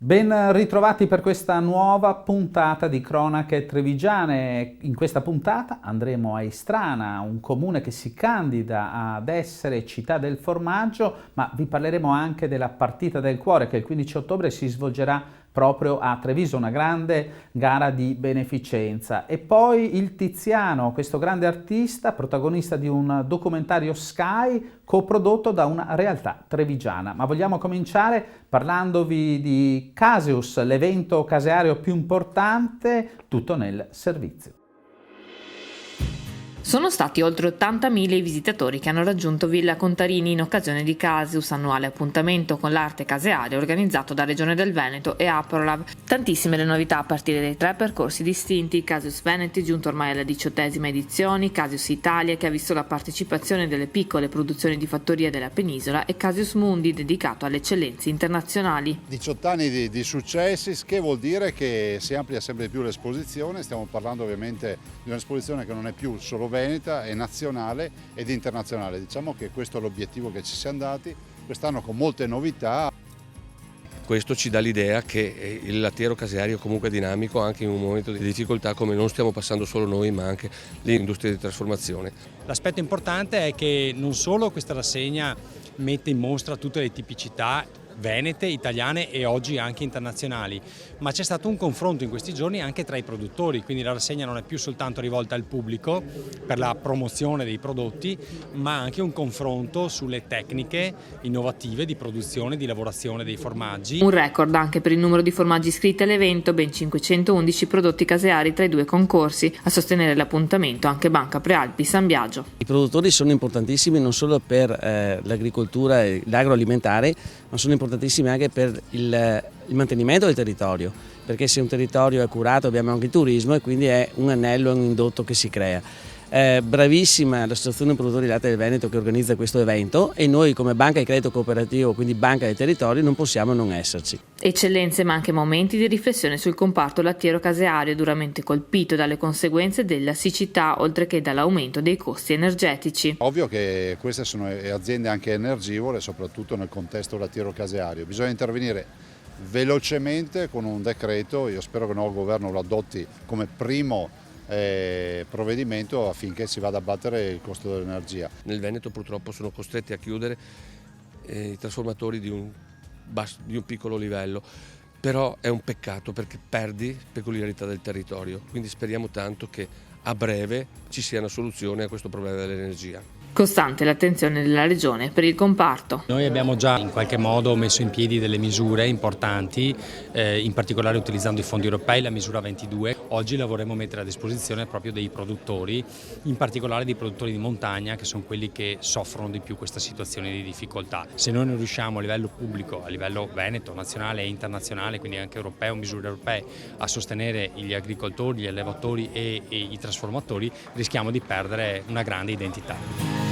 Ben ritrovati per questa nuova puntata di Cronache Trevigiane. In questa puntata andremo a Istrana, un comune che si candida ad essere città del formaggio, ma vi parleremo anche della Partita del Cuore che il 15 ottobre si svolgerà proprio a Treviso, una grande gara di beneficenza. E poi il Tiziano, questo grande artista, protagonista di un documentario Sky coprodotto da una realtà trevigiana. Ma vogliamo cominciare parlandovi di Caseus, l'evento caseario più importante, tutto nel servizio. Sono stati oltre 80.000 i visitatori che hanno raggiunto Villa Contarini in occasione di Caseus, annuale appuntamento con l'arte casearia organizzato da Regione del Veneto e Aprolav. Tantissime le novità a partire dai 3 percorsi distinti: Caseus Veneti, giunto ormai alla 18ª edizione, Caseus Italia, che ha visto la partecipazione delle piccole produzioni di fattoria della penisola, e Caseus Mundi, dedicato alle eccellenze internazionali. 18 anni di successi, che vuol dire che si amplia sempre di più l'esposizione. Stiamo parlando ovviamente di un'esposizione che non è più solo veneta, è nazionale ed internazionale. Diciamo che questo è l'obiettivo che ci siamo dati, quest'anno con molte novità. Questo ci dà l'idea che il lattiero caseario è comunque dinamico anche in un momento di difficoltà come non stiamo passando solo noi ma anche l'industria di trasformazione. L'aspetto importante è che non solo questa rassegna mette in mostra tutte le tipicità venete, italiane e oggi anche internazionali, ma c'è stato un confronto in questi giorni anche tra i produttori, quindi la rassegna non è più soltanto rivolta al pubblico per la promozione dei prodotti, ma anche un confronto sulle tecniche innovative di produzione e di lavorazione dei formaggi. Un record anche per il numero di formaggi iscritti all'evento, ben 511 prodotti caseari tra i 2 concorsi. A sostenere l'appuntamento anche Banca Prealpi San Biagio. I produttori sono importantissimi non solo per l'agricoltura e l'agroalimentare, ma sono importantissimi anche per il mantenimento del territorio, perché se un territorio è curato abbiamo anche il turismo e quindi è un anello, un indotto che si crea. Bravissima l'Associazione Produttori Latte del Veneto che organizza questo evento e noi come Banca di Credito Cooperativo, quindi Banca dei Territori, non possiamo non esserci. Eccellenze ma anche momenti di riflessione sul comparto lattiero caseario duramente colpito dalle conseguenze della siccità oltre che dall'aumento dei costi energetici. Ovvio che queste sono aziende anche energivore, soprattutto nel contesto lattiero caseario. Bisogna intervenire velocemente con un decreto, io spero che il nuovo governo lo adotti come primo provvedimento affinché si vada a abbattere il costo dell'energia. Nel Veneto purtroppo sono costretti a chiudere i trasformatori di un piccolo livello, però è un peccato perché perdi peculiarità del territorio, quindi speriamo tanto che a breve ci sia una soluzione a questo problema dell'energia. Costante l'attenzione della Regione per il comparto. Noi abbiamo già in qualche modo messo in piedi delle misure importanti, in particolare utilizzando i fondi europei, la misura 22. Oggi lavoriamo a mettere a disposizione proprio dei produttori, in particolare dei produttori di montagna, che sono quelli che soffrono di più questa situazione di difficoltà. Se noi non riusciamo a livello pubblico, a livello veneto, nazionale e internazionale, quindi anche europeo, misure europee, a sostenere gli agricoltori, gli allevatori e i trasformatori, rischiamo di perdere una grande identità.